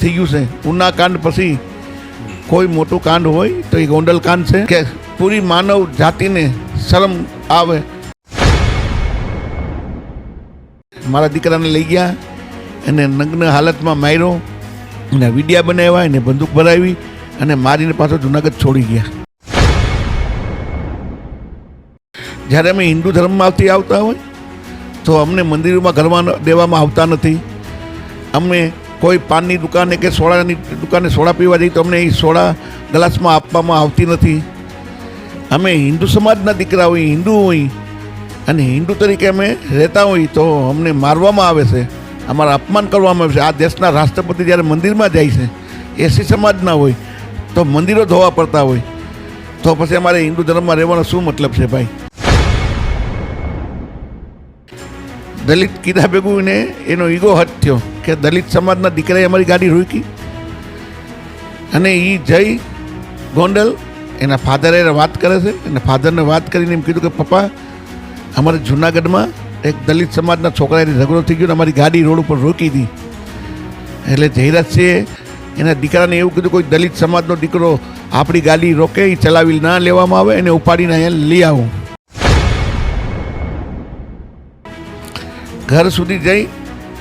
થઈ ગયું છે ઉના કાંડ પછી કોઈ મોટું કાંડ હોય તો એ ગોંડલ કાંડ છે કે પૂરી માનવ જાતિને શરમ આવે. મારા દીકરાને લઈ ગયા અને નગ્ન હાલતમાં માર્યો અને વિડિયા બનાવ્યા એને બંદૂક ભરાવી અને મારીને પાછો જુનાગઢ છોડી ગયા. જ્યારે અમે હિન્દુ ધર્મમાંથી આવતા હોય તો અમને મંદિરોમાં ઘરમાં દેવામાં આવતા નથી. અમે કોઈ પાનની દુકાને કે સોડાની દુકાને સોડા પીવા જઈએ તો અમને એ સોડા ગ્લાસમાં આપવામાં આવતી નથી. અમે હિન્દુ સમાજના દીકરા હોય, હિન્દુ હોય અને હિન્દુ તરીકે અમે રહેતા હોય તો અમને મારવામાં આવે છે, અમારા અપમાન કરવામાં આવે છે. આ દેશના રાષ્ટ્રપતિ જ્યારે મંદિરમાં જાય છે, એસી સમાજના હોય તો મંદિરો ધોવા પડતા હોય, તો પછી અમારે હિન્દુ ધર્મમાં રહેવાનો શું મતલબ છે ભાઈ? દલિત કીધા ભેગું ને એનો ઈગો હટ થયો કે દલિત સમાજના દીકરાએ અમારી ગાડી રોકી અને એ જઈ ગોંડલ એના ફાધરે વાત કરે છે. એના ફાધરને વાત કરીને એમ કીધું કે પપ્પા, અમારે જુનાગઢમાં એક દલિત સમાજના છોકરાને ઝઘડો થઈ ગયો ને અમારી ગાડી રોડ ઉપર રોકી હતી. એટલે જયરાજસિંહે એના દીકરાને એવું કીધું કોઈ દલિત સમાજનો દીકરો આપણી ગાડી રોકે, એ ચલાવી ના લેવામાં આવે, એને ઉપાડીને અહીંયા લઈ આવો. ઘર સુધી જઈ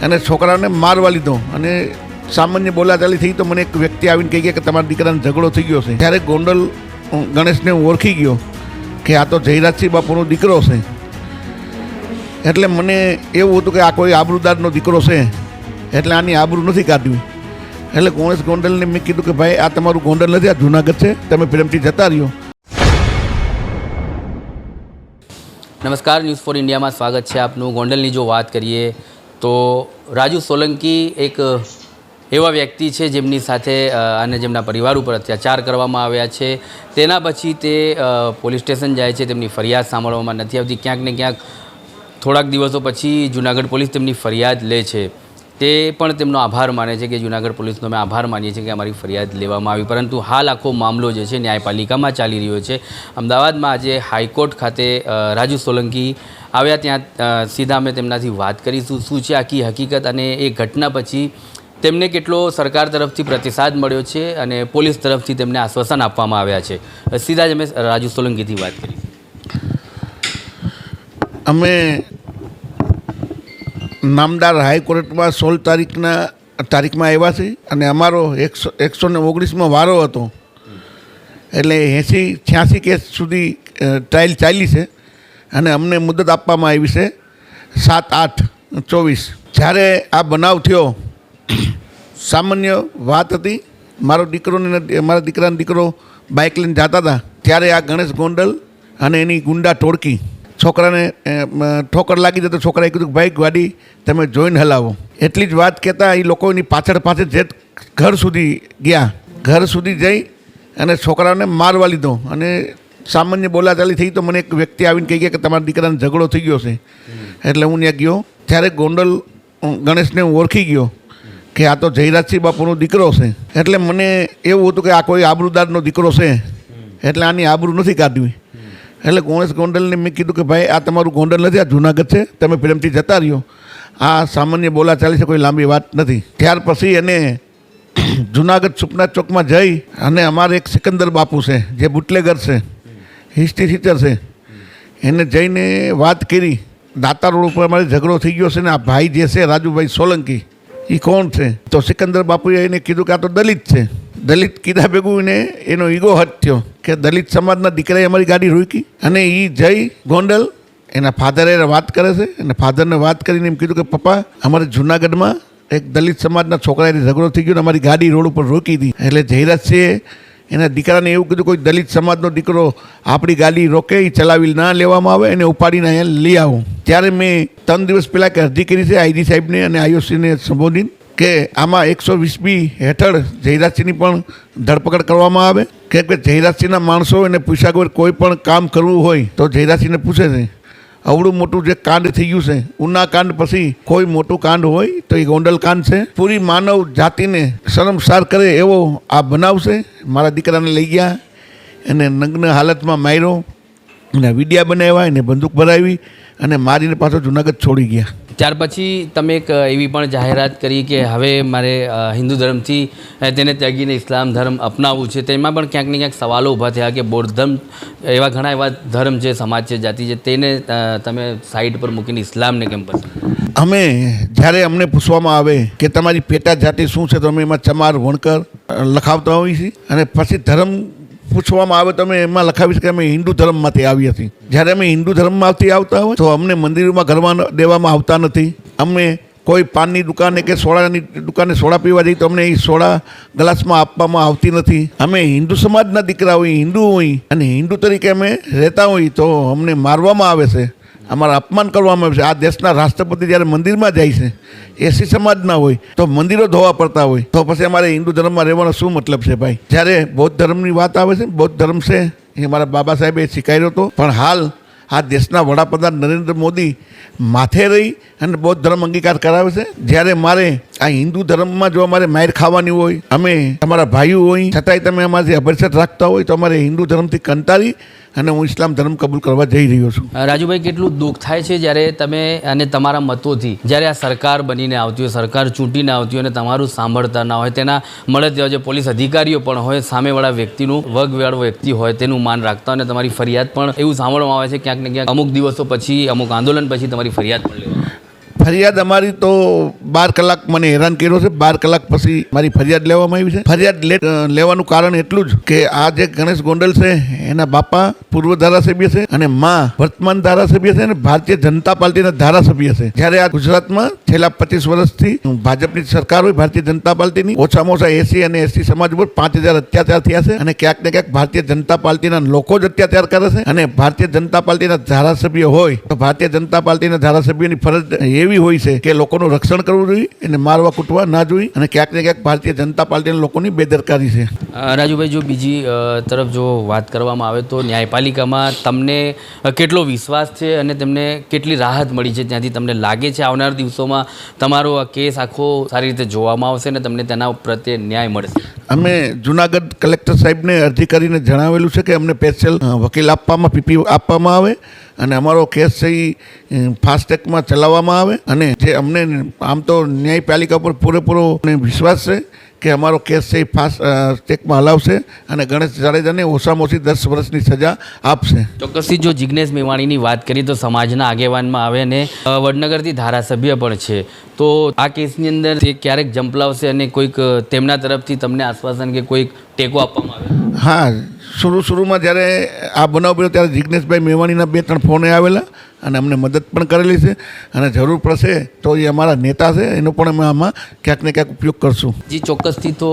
અને છોકરાઓને મારવા લીધો અને સામાન્ય બોલાચાલી થઈ તો મને એક વ્યક્તિ આવીને કહી ગયા કે તમારા દીકરાને ઝઘડો થઈ ગયો છે. ત્યારે ગોંડલ ગણેશને હું ઓળખી ગયો કે આ તો જયરાજસિંહ બાપુનો દીકરો છે. એટલે મને એવું હતું કે આ કોઈ આબરૂદારનો દીકરો છે એટલે આની આબરૂ નથી કાઢવી. એટલે ગણેશ ગોંડલને મેં કીધું કે ભાઈ આ તમારું ગોંડલ નથી, આ જુનાગઢ છે, તમે પ્રેમથી જતા રહ્યો. નમસ્કાર, ન્યૂઝ ફોર ઇન્ડિયામાં સ્વાગત છે આપનું. ગોંડલની જો વાત કરીએ તો રાજુ સોલંકી એક એવા વ્યક્તિ છે જેમની સાથે અને જેમના પરિવાર ઉપર અત્યાચાર કરવામાં આવ્યા છે. તેના પછી તે પોલીસ સ્ટેશન જાય છે, તેમની ફરિયાદ સાંભળવામાં નથી આવતી. ક્યાંક ને ક્યાંક થોડાક દિવસો પછી જુનાગઢ પોલીસ તેમની ફરિયાદ લે છે. તે પણ તેમનો આભાર માને છે કે જુનાગઢ પોલીસનો અમે આભાર માનીએ છીએ કે અમારી ફરિયાદ લેવામાં આવી. પરંતુ હાલ આખો મામલો જે છે ન્યાયપાલિકામાં ચાલી રહ્યો છે. અમદાવાદમાં આજે હાઈકોર્ટ ખાતે રાજુ સોલંકી આવ્યા, ત્યાં સીધા અમે તેમનાથી વાત કરીશું શું છે આખી હકીકત અને એ ઘટના પછી તેમને કેટલો સરકાર તરફથી પ્રતિસાદ મળ્યો છે અને પોલીસ તરફથી તેમને આશ્વાસન આપવામાં આવ્યા છે. સીધા જ અમે રાજુ સોલંકીથી વાત કરી. અમે નામદાર હાઈકોર્ટમાં 16 તારીખમાં આવ્યા છે અને અમારો 119મો વારો હતો. એટલે 86 કેસ સુધી ટ્રાયલ ચાલી છે અને અમને મુદત આપવામાં આવી છે 7/8/24. જ્યારે આ બનાવ થયો, સામાન્ય વાત હતી. મારો દીકરાનો દીકરો બાઇક લઈને જતા હતા ત્યારે આ ગણેશ ગોંડલ અને એની ગુંડા ટોળકી છોકરાને ઠોકર લાગી જતો. છોકરાએ કીધું કે ભાઈ ગાડી તમે જોઈને હલાવો. એટલી જ વાત કહેતા એ લોકો એની પાછળ જે ઘર સુધી ગયા. ઘર સુધી જઈ અને છોકરાઓને મારવા લીધો અને સામાન્ય બોલાચાલી થઈ તો મને એક વ્યક્તિ આવીને કહી ગયા કે તમારા દીકરાને ઝઘડો થઈ ગયો છે. એટલે હું ત્યાં ગયો. ત્યારે ગોંડલ ગણેશને હું ઓળખી ગયો કે આ તો જયરાજસિંહ બાપુનો દીકરો છે. એટલે મને એવું હતું કે આ કોઈ આબરૂદારનો દીકરો છે એટલે આની આબરૂ નથી કાઢવી. એટલે ગણેશ ગોંડલને મેં કીધું કે ભાઈ આ તમારું ગોંડલ નથી, આ જુનાગઢ છે, તમે પ્રેમથી જતા રહ્યો. આ સામાન્ય બોલાચાલી છે, કોઈ લાંબી વાત નથી. ત્યાર પછી એને જુનાગઢ સુપનાથ ચોકમાં જઈ અને અમારે એક સિકંદર બાપુ છે જે બુટલેગર છે, હિસ્ટ્રી ટીચર છે, એને જઈને વાત કરી. દાતા રોડ ઉપર અમારે ઝઘડો થઈ ગયો છે ને આ ભાઈ જે છે રાજુભાઈ સોલંકી એ કોણ છે? તો સિકંદર બાપુએ એને કીધું કે આ તો દલિત છે. દલિત કીધા ભેગું ને એનો ઈગો હટ થયો કે દલિત સમાજના દીકરાએ અમારી ગાડી રોકી અને એ જઈ ગોંડલ એના ફાધરે વાત કરે છે. અને ફાધરને વાત કરીને એમ કીધું કે પપ્પા, અમારે જુનાગઢમાં એક દલિત સમાજના છોકરાને ઝઘડો થઈ ગયો ને અમારી ગાડી રોડ ઉપર રોકી હતી. એટલે જયરાજસિંહે એના દીકરાને એવું કીધું કોઈ દલિત સમાજનો દીકરો આપણી ગાડી રોકે, એ ચલાવી ના લેવામાં આવે, એને ઉપાડીને અહીંયા લઈ આવો. ત્યારે મેં 3 દિવસ પહેલાં એક અરજી કરી છે આઈજી સાહેબને અને આઈઓસીને સંબોધીને કે આમાં 120B હેઠળ જયરાજસિંહની પણ ધરપકડ કરવામાં આવે. કે જયરાજસિંહના માણસો એને પૂછ્યા વગર કોઈ પણ કામ કરવું હોય તો જયરાજસિંહને પૂછે છે. અવડું મોટું જે કાંડ થઈ ગયું છે ઉના કાંડ પછી કોઈ મોટું કાંડ હોય તો એ ગોંડલ કાંડ છે. પૂરી માનવ જાતિને શરમસાર કરે એવો આ બનાવ છે. મારા દીકરાને લઈ ગયા એને નગ્ન હાલતમાં માર્યો અને વિડિયા બનાવ્યા, એને બંદૂક ભરાવી અને મારીને પાછો જુનાગઢ છોડી ગયા. ત્યાર પછી તમે એક એવી પણ જાહેરાત કરી કે હવે મારે હિન્દુ ધર્મથી તેને ત્યાગીને ઇસ્લામ ધર્મ અપનાવવું છે. તેમાં પણ ક્યાંક ને ક્યાંક સવાલો ઊભા થયા કે બૌદ્ધ ધર્મ એવા ઘણા એવા ધર્મ છે, સમાજ છે, જાતિ છે, તેને તમે સાઈડ પર મૂકીને ઇસ્લામને કેમ પસંદ? અમે જ્યારે અમને પૂછવામાં આવે કે તમારી પેટા જાતિ શું છે, તો અમે એમાં ચમાર વણકર લખાવતા હોઈએ છીએ. અને પછી ધર્મ પૂછવામાં આવે તો અમે એમાં લખાવીશ કે અમે હિન્દુ ધર્મમાંથી આવીએ છીએ. જ્યારે અમે હિન્દુ ધર્મમાંથી આવતા હોય તો અમને મંદિરોમાં ઘરમાં દેવામાં આવતા નથી. અમે કોઈ પાનની દુકાને કે સોડાની દુકાને સોડા પીવા જઈએ તો અમને એ સોડા ગ્લાસમાં આપવામાં આવતી નથી. અમે હિન્દુ સમાજના દીકરા હોઈએ, હિન્દુ હોઈએ અને હિન્દુ તરીકે અમે રહેતા હોઈએ તો અમને મારવામાં આવે છે, અમારા અપમાન કરવામાં આવે છે. આ દેશના રાષ્ટ્રપતિ જ્યારે મંદિરમાં જાય છે, એસી સમાજના હોય તો મંદિરો ધોવા પડતા હોય, તો પછી અમારે હિન્દુ ધર્મમાં રહેવાનો શું મતલબ છે ભાઈ? જ્યારે બૌદ્ધ ધર્મની વાત આવે છે, બૌદ્ધ ધર્મ છે એ મારા બાબા સાહેબે શીખાવ્યો હતો, પણ હાલ આ દેશના વડાપ્રધાન નરેન્દ્ર મોદી માથે રહી અને બૌદ્ધ ધર્મ અંગીકાર કરાવે છે. જ્યારે મારે આ હિન્દુ ધર્મમાં જો અમારે માર ખાવાની હોય, અમે તમારા ભાઈઓ હોય છતાંય તમે અમારાથી અભરસટ રાખતા હોય તો અમારે હિન્દુ ધર્મથી કંટાળી અને હું ઇસ્લામ ધર્મ કબૂલ કરવા જઈ રહ્યો છું. રાજુભાઈ, કેટલું દુઃખ થાય છે જ્યારે તમે અને તમારા મતોથી જ્યારે આ સરકાર બનીને આવતી હોય, સરકાર ચૂંટીને આવતી હોય અને તમારું સાંભળતા ના હોય, તેના મળે તેવા જે પોલીસ અધિકારીઓ પણ હોય, સામેવાળા વ્યક્તિનું વગવેળ વ્યક્તિ હોય તેનું માન રાખતા હોય અને તમારી ફરિયાદ પણ એવું સાંભળવામાં આવે છે ક્યાંક ને ક્યાંક અમુક દિવસો પછી, અમુક આંદોલન પછી તમારી ફરિયાદ પણ લેવામાં આવે. ફરિયાદ અમારી તો 12 કલાક મને હેરાન કર્યો છે. 12 કલાક પછી મારી ફરિયાદ લેવામાં આવી છે. ફરિયાદ લેવાનું કારણ એટલું જ કે આ જે ગણેશ ગોંડલ છે એના બાપા પૂર્વ ધારાસભ્ય છે અને માં વર્તમાન ધારાસભ્ય છે અને ભારતીય જનતા પાર્ટીના ધારાસભ્ય છે. જ્યારે આ ગુજરાતમાં છેલ્લા 25 વર્ષથી ભાજપની સરકાર હોય, ભારતીય જનતા પાર્ટીની, ઓછામાં ઓછા એસી અને એસટી સમાજ ઉપર 5000 અત્યાચાર થયા છે અને ક્યાંક ને ક્યાંક ભારતીય જનતા પાર્ટીના લોકો જ અત્યાચાર કરે છે. અને ભારતીય જનતા પાર્ટીના ધારાસભ્ય હોય તો ભારતીય જનતા પાર્ટીના ધારાસભ્યની ફરજ એવી હોય છે કે લોકોનું રક્ષણ કરવું જોઈએ, એને મારવા કૂટવા ના જોઈએ. અને ક્યાંક ને ક્યાંક ભારતીય જનતા પાર્ટીના લોકોની બેદરકારી છે. રાજુભાઈ, જો બીજી તરફ જો વાત કરવામાં આવે તો ન્યાયપાલિકામાં તમને કેટલો વિશ્વાસ છે અને તમને કેટલી રાહત મળી છે? ત્યાંથી તમને લાગે છે આવનાર દિવસોમાં તમારો આ કેસ આખો સારી રીતે જોવામાં આવશે અને તમને તેના પ્રત્યે ન્યાય મળશે? અમે જુનાગઢ કલેક્ટર સાહેબને અરજી કરીને જણાવેલું છે કે અમને સ્પેશિયલ વકીલ આપવામાં, પીપી આપવામાં આવે અને અમારો કેસ છે એ ફાસ્ટ ટ્રેકમાં ચલાવવામાં આવે. અને જે અમને આમ તો ન્યાયપાલિકા પર પૂરેપૂરો વિશ્વાસ છે કે અમારો કેસ છે એ ફાસ્ટ ટ્રેકમાં હલાવશે અને ગણેશ જાડેજાને ઓછામાં ઓછી 10 વર્ષની સજા આપશે. ચોક્કસથી જો જિજ્ઞેશ મેવાણીની વાત કરીએ તો સમાજના આગેવાનમાં આવે અને વડનગરથી ધારાસભ્ય પણ છે, તો આ કેસની અંદર તે ક્યારેક ઝંપલાવશે અને કોઈક તેમના તરફથી તમને આશ્વાસન કે કોઈક ટેકો આપવામાં આવે? હા, શરૂમાં જ્યારે આ બનાવ બન્યો ત્યારે જિજ્ઞેશભાઈ મેવાણીના 2-3 ફોન આવેલા અને અમને મદદ પણ કરેલી છે અને જરૂર પડશે તો એ અમારા નેતા છે, એનો પણ અમે આમાં ક્યાંક ને ક્યાંક ઉપયોગ કરશું. જી, ચોક્કસથી. તો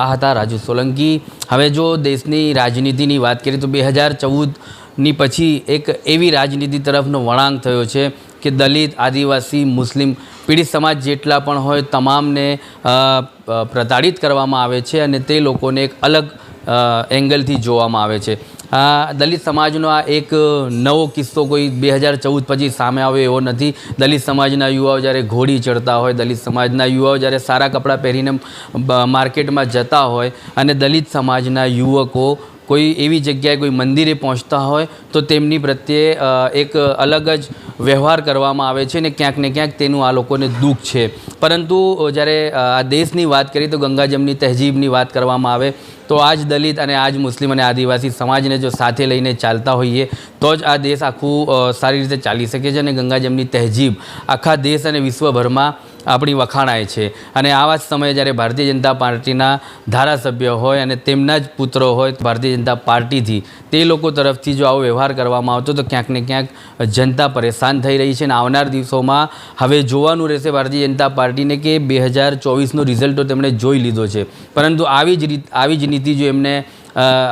આ હતા રાજુ સોલંકી. હવે જો દેશની રાજનીતિની વાત કરીએ તો 2014ની પછી એક એવી રાજનીતિ તરફનો વળાંક થયો છે કે દલિત, આદિવાસી, મુસ્લિમ, પીડિત સમાજ જેટલા પણ હોય તમામને પ્રતાડિત કરવામાં આવે છે અને તે લોકોને એક અલગ એંગલથી જોવામાં આવે છે. દલિત સમાજનો આ એક નવો કિસ્સો કોઈ 2014 પછી સામે આવ્યો એવો નથી. દલિત સમાજના યુવાઓ જ્યારે ઘોડી ચડતા હોય, દલિત સમાજના યુવાઓ જ્યારે સારા કપડાં પહેરીને માર્કેટમાં જતા હોય અને દલિત સમાજના યુવકો કોઈ એવી જગ્યાએ કોઈ મંદિરે પહોંચતા હોય તો તેમની પ્રત્યે એક અલગ જ વ્યવહાર કરવામાં આવે છે ને ક્યાંક તેનું આ લોકોને દુઃખ છે. પરંતુ જ્યારે આ દેશની વાત કરીએ તો ગંગા જમની તહેજીબની વાત કરવામાં આવે તો આ જ દલિત અને આ જ મુસ્લિમ અને આદિવાસી સમાજને જો સાથે લઈને ચાલતા હોઈએ તો જ આ દેશ આખું સારી રીતે ચાલી શકે છે અને ગંગા જમની તહેજીબ આખા દેશ અને વિશ્વભરમાં આપણી વખાણાય છે. અને આવા જ સમયે જ્યારે ભારતીય જનતા પાર્ટીના ધારાસભ્ય હોય અને તેમના જ પુત્રો હોય ભારતીય જનતા પાર્ટીથી તે લોકો તરફથી જો આવો વ્યવહાર કરવામાં આવતો તો ક્યાંક ને ક્યાંક જનતા પરેશાન થઈ રહી છે. અને આવનાર દિવસોમાં હવે જોવાનું રહેશે ભારતીય જનતા પાર્ટીને કે 2024નો રિઝલ્ટ તો તેમણે જોઈ લીધો છે, પરંતુ આવી જ નીતિ જો એમને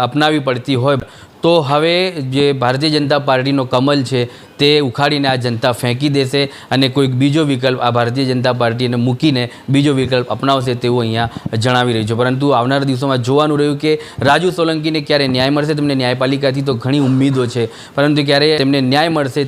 અપનાવી પડતી હોય તો હવે જે ભારતીય જનતા પાર્ટીનો કમલ છે તે ઉખાડીને આ જનતા ફેંકી દેશે અને કોઈક બીજો વિકલ્પ આ ભારતીય જનતા પાર્ટીને મૂકીને બીજો વિકલ્પ અપનાવશે તેવું અહીંયા જણાવી રહ્યું છે. પરંતુ આવનારા દિવસોમાં જોવાનું રહ્યું કે રાજુ સોલંકીને ક્યારે ન્યાય મળશે. તેમને ન્યાયપાલિકાથી તો ઘણી ઉમ્મીદો છે, પરંતુ ક્યારે તેમને ન્યાય મળશે